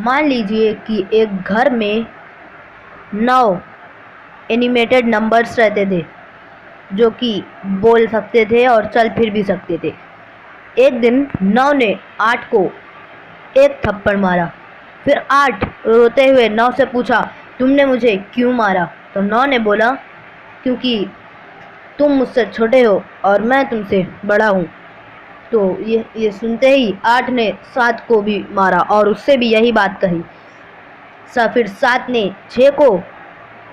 मान लीजिए कि एक घर में 9 एनिमेटेड नंबर्स रहते थे जो कि बोल सकते थे और चल फिर भी सकते थे। एक दिन 9 ने 8 को एक थप्पड़ मारा। फिर 8 रोते हुए 9 से पूछा, तुमने मुझे क्यों मारा? तो 9 ने बोला, क्योंकि तुम मुझसे छोटे हो और मैं तुमसे बड़ा हूँ। तो ये सुनते ही 8 ने 7 को भी मारा और उससे भी यही बात कही। फिर 7 ने 6 को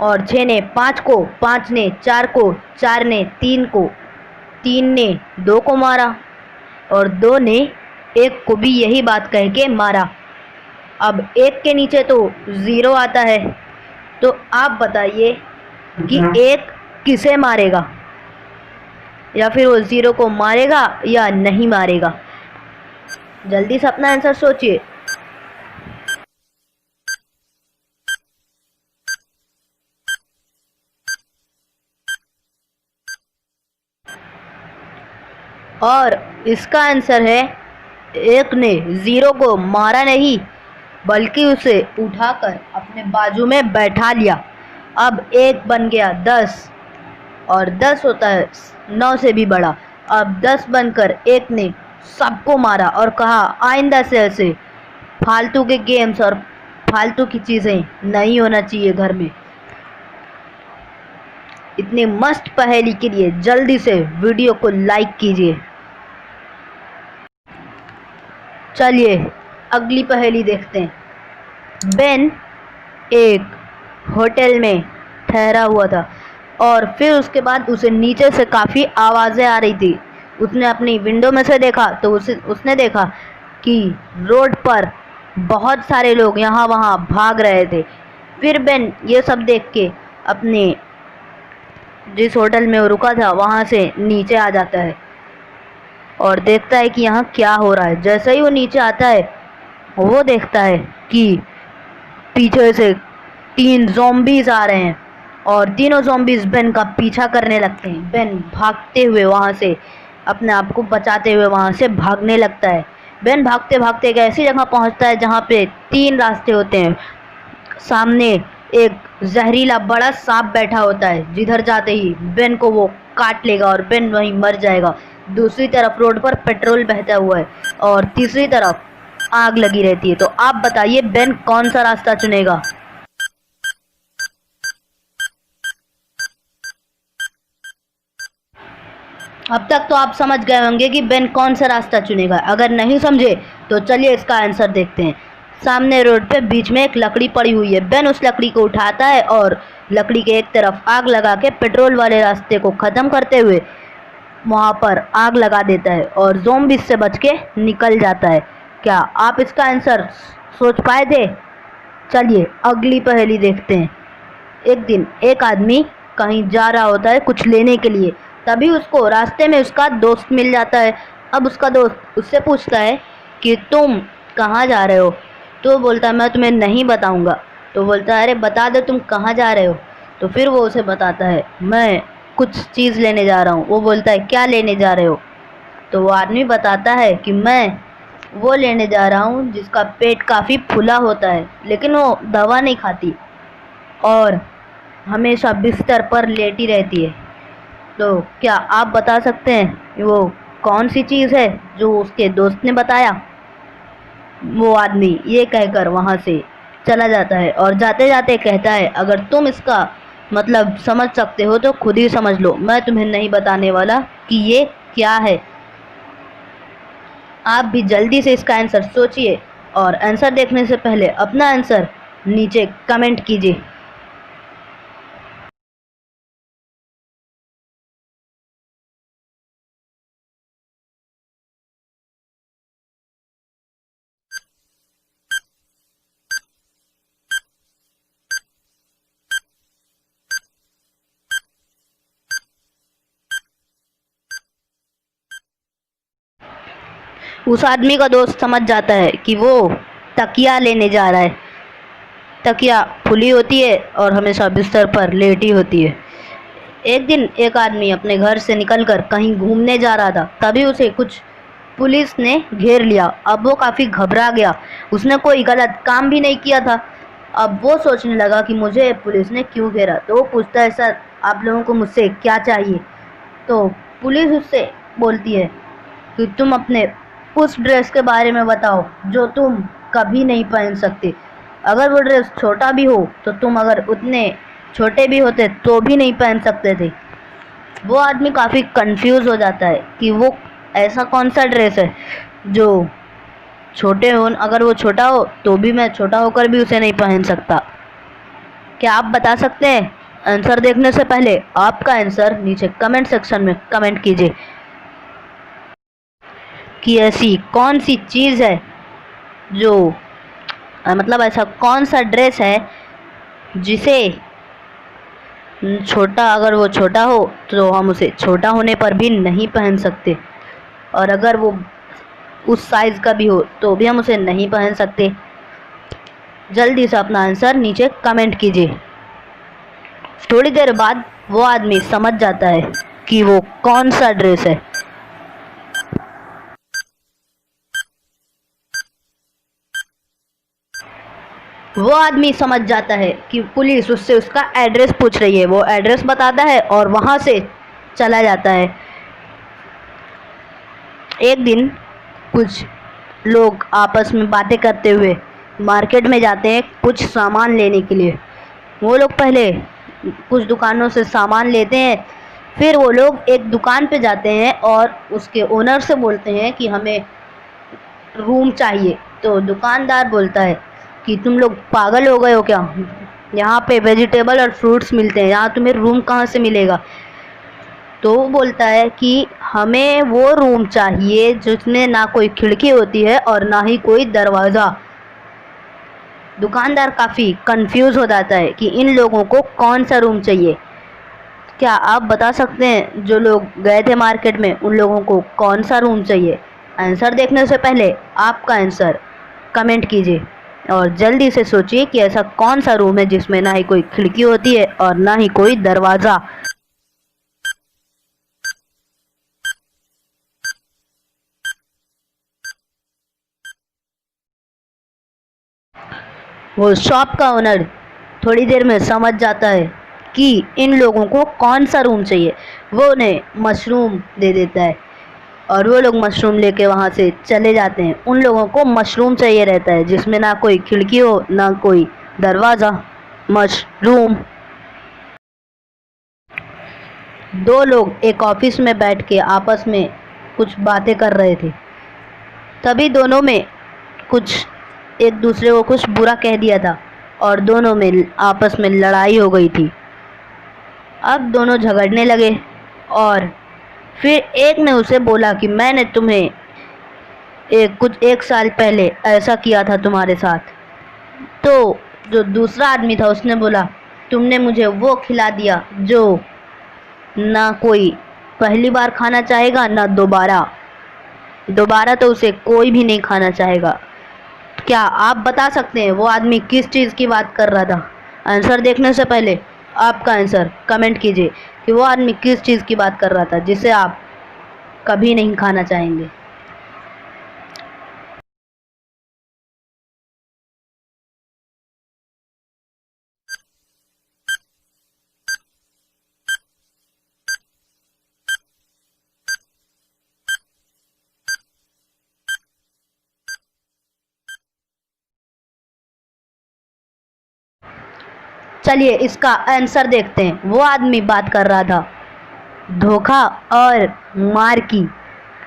और 6 ने 5 को, 5 ने 4 को, 4 ने 3 को, 3 ने 2 को मारा और 2 ने 1 को भी यही बात कह के मारा। अब 1 के नीचे तो 0 आता है, तो आप बताइए कि 1 किसे मारेगा, या फिर वो 0 को मारेगा या नहीं मारेगा? जल्दी से अपना आंसर सोचिए। और इसका आंसर है, 1 ने 0 को मारा नहीं बल्कि उसे उठाकर अपने बाजू में बैठा लिया। अब 1 बन गया 10 और 10 होता है 9 से भी बड़ा। अब 10 बनकर 1 ने सबको मारा और कहा, आइंदा से ऐसे फालतू के गेम्स और फालतू की चीज़ें नहीं होना चाहिए घर में। इतनी मस्त पहेली के लिए जल्दी से वीडियो को लाइक कीजिए। चलिए अगली पहेली देखते हैं। बेन एक होटल में ठहरा हुआ था और फिर उसके बाद उसे नीचे से काफ़ी आवाज़ें आ रही थी। उसने अपनी विंडो में से देखा तो उसने देखा कि रोड पर बहुत सारे लोग यहाँ वहाँ भाग रहे थे। फिर बेन ये सब देख के अपने जिस होटल में वो रुका था वहाँ से नीचे आ जाता है और देखता है कि यहाँ क्या हो रहा है। जैसे ही वो नीचे आता है वो देखता है कि पीछे से 3 ज़ॉम्बीज़ आ रहे हैं और तीनों ज़ॉम्बीज़ बेन का पीछा करने लगते हैं। बेन भागते हुए वहाँ से अपने आप को बचाते हुए वहाँ से भागने लगता है। बेन भागते भागते एक ऐसी जगह पहुँचता है जहाँ पे 3 रास्ते होते हैं। सामने एक जहरीला बड़ा सांप बैठा होता है, जिधर जाते ही बेन को वो काट लेगा और बेन वहीं मर जाएगा। दूसरी तरफ रोड पर पेट्रोल बहता हुआ है और तीसरी तरफ आग लगी रहती है। तो आप बताइए बेन कौन सा रास्ता चुनेगा? अब तक तो आप समझ गए होंगे कि बेन कौन सा रास्ता चुनेगा। अगर नहीं समझे तो चलिए इसका आंसर देखते हैं। सामने रोड पे बीच में एक लकड़ी पड़ी हुई है। बेन उस लकड़ी को उठाता है और लकड़ी के एक तरफ आग लगा के पेट्रोल वाले रास्ते को ख़त्म करते हुए वहाँ पर आग लगा देता है और ज़ॉम्बीज़ से बच के निकल जाता है। क्या आप इसका आंसर सोच पाए थे? चलिए अगली पहेली देखते हैं। एक दिन एक आदमी कहीं जा रहा होता है कुछ लेने के लिए, तभी उसको रास्ते में उसका दोस्त मिल जाता है। अब उसका दोस्त उससे पूछता है कि तुम कहाँ जा रहे हो? तो बोलता है, मैं तुम्हें नहीं बताऊंगा। तो बोलता है, अरे बता दो तुम कहाँ जा रहे हो। तो फिर वो उसे बताता है, मैं कुछ चीज़ लेने जा रहा हूँ। वो बोलता है, क्या लेने जा रहे हो? तो वो आदमी बताता है कि मैं वो लेने जा रहा हूँ जिसका पेट काफ़ी फूला होता है, लेकिन वो दवा नहीं खाती और हमेशा बिस्तर पर लेटी रहती है। तो क्या आप बता सकते हैं वो कौन सी चीज़ है जो उसके दोस्त ने बताया? वो आदमी ये कहकर वहाँ से चला जाता है और जाते जाते कहता है, अगर तुम इसका मतलब समझ सकते हो तो खुद ही समझ लो, मैं तुम्हें नहीं बताने वाला कि ये क्या है। आप भी जल्दी से इसका आंसर सोचिए और आंसर देखने से पहले अपना आंसर नीचे कमेंट कीजिए। उस आदमी का दोस्त समझ जाता है कि वो तकिया लेने जा रहा है। तकिया फुली होती है और हमेशा बिस्तर पर लेटी होती है। एक दिन एक आदमी अपने घर से निकलकर कहीं घूमने जा रहा था, तभी उसे कुछ पुलिस ने घेर लिया। अब वो काफ़ी घबरा गया। उसने कोई गलत काम भी नहीं किया था। अब वो सोचने लगा कि मुझे पुलिस ने क्यों घेरा। तो वो पूछता है, सर आप लोगों को मुझसे क्या चाहिए? तो पुलिस उससे बोलती है कि तुम अपने उस ड्रेस के बारे में बताओ जो तुम कभी नहीं पहन सकते। अगर वो ड्रेस छोटा भी हो तो तुम अगर उतने छोटे भी होते तो भी नहीं पहन सकते थे। वो आदमी काफ़ी कंफ्यूज हो जाता है कि वो ऐसा कौन सा ड्रेस है जो छोटे हो, अगर वो छोटा हो तो भी मैं छोटा होकर भी उसे नहीं पहन सकता। क्या आप बता सकते हैं? आंसर देखने से पहले आपका आंसर नीचे कमेंट सेक्शन में कमेंट कीजिए कि ऐसी कौन सी चीज़ है जो मतलब ऐसा कौन सा ड्रेस है जिसे छोटा, अगर वो छोटा हो तो हम उसे छोटा होने पर भी नहीं पहन सकते, और अगर वो उस साइज़ का भी हो तो भी हम उसे नहीं पहन सकते। जल्दी से अपना आंसर नीचे कमेंट कीजिए। थोड़ी देर बाद वो आदमी समझ जाता है कि वो कौन सा ड्रेस है। वो आदमी समझ जाता है कि पुलिस उससे उसका एड्रेस पूछ रही है। वो एड्रेस बताता है और वहाँ से चला जाता है। एक दिन कुछ लोग आपस में बातें करते हुए मार्केट में जाते हैं कुछ सामान लेने के लिए। वो लोग पहले कुछ दुकानों से सामान लेते हैं, फिर वो लोग एक दुकान पे जाते हैं और उसके ओनर से बोलते हैं कि हमें रूम चाहिए। तो दुकानदार बोलता है कि तुम लोग पागल हो गए हो क्या? यहाँ पे वेजिटेबल और फ्रूट्स मिलते हैं, यहाँ तुम्हें रूम कहाँ से मिलेगा? तो वो बोलता है कि हमें वो रूम चाहिए जिसमें ना कोई खिड़की होती है और ना ही कोई दरवाज़ा। दुकानदार काफ़ी कंफ्यूज हो जाता है कि इन लोगों को कौन सा रूम चाहिए। क्या आप बता सकते हैं जो लोग गए थे मार्केट में उन लोगों को कौन सा रूम चाहिए? आंसर देखने से पहले आपका आंसर कमेंट कीजिए और जल्दी से सोचिए कि ऐसा कौन सा रूम है जिसमें ना ही कोई खिड़की होती है और ना ही कोई दरवाज़ा। वो शॉप का ओनर थोड़ी देर में समझ जाता है कि इन लोगों को कौन सा रूम चाहिए। वो उन्हें मशरूम दे देता है और वो लोग मशरूम लेके वहाँ से चले जाते हैं। उन लोगों को मशरूम चाहिए रहता है जिसमें ना कोई खिड़की हो ना कोई दरवाज़ा। मशरूम। दो लोग एक ऑफिस में बैठ के आपस में कुछ बातें कर रहे थे। तभी दोनों में कुछ एक दूसरे को कुछ बुरा कह दिया था और दोनों में आपस में लड़ाई हो गई थी। अब दोनों झगड़ने लगे और फिर एक ने उसे बोला कि मैंने तुम्हें एक साल पहले ऐसा किया था तुम्हारे साथ। तो जो दूसरा आदमी था उसने बोला तुमने मुझे वो खिला दिया जो ना कोई पहली बार खाना चाहेगा ना दोबारा। दोबारा तो उसे कोई भी नहीं खाना चाहेगा। क्या आप बता सकते हैं वो आदमी किस चीज़ की बात कर रहा था? आंसर देखने से पहले आपका आंसर कमेंट कीजिए कि वो आदमी किस चीज़ की बात कर रहा था जिसे आप कभी नहीं खाना चाहेंगे। चलिए इसका आंसर देखते हैं। वो आदमी बात कर रहा था धोखा और मार की।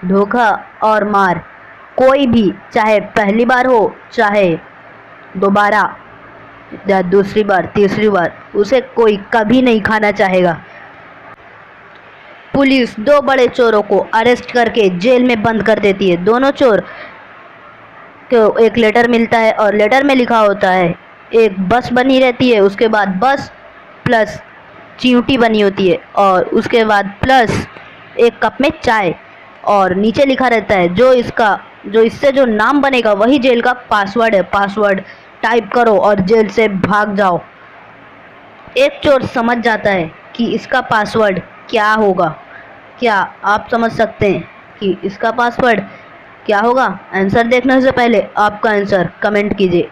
धोखा और मार, कोई भी चाहे पहली बार हो चाहे दोबारा या दूसरी बार तीसरी बार, उसे कोई कभी नहीं खाना चाहेगा। पुलिस दो बड़े चोरों को अरेस्ट करके जेल में बंद कर देती है। दोनों चोर को एक लेटर मिलता है और लेटर में लिखा होता है, एक बस बनी रहती है, उसके बाद बस प्लस चींटी बनी होती है और उसके बाद प्लस एक कप में चाय, और नीचे लिखा रहता है जो इससे जो नाम बनेगा वही जेल का पासवर्ड है। पासवर्ड टाइप करो और जेल से भाग जाओ। एक चोर समझ जाता है कि इसका पासवर्ड क्या होगा। क्या आप समझ सकते हैं कि इसका पासवर्ड क्या होगा? आंसर देखने से पहले आपका आंसर कमेंट कीजिए।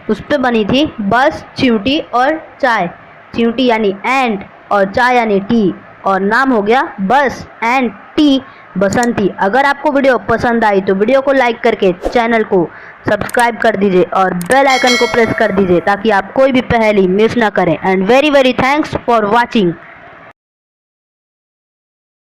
उस पे बनी थी बस, चींटी और चाय। चींटी यानी एंट और चाय यानी टी, और नाम हो गया बस एंड टी बसंती। अगर आपको वीडियो पसंद आई तो वीडियो को लाइक करके चैनल को सब्सक्राइब कर दीजिए और बेल आइकन को प्रेस कर दीजिए ताकि आप कोई भी पहेली मिस ना करें। And very very thanks for watching.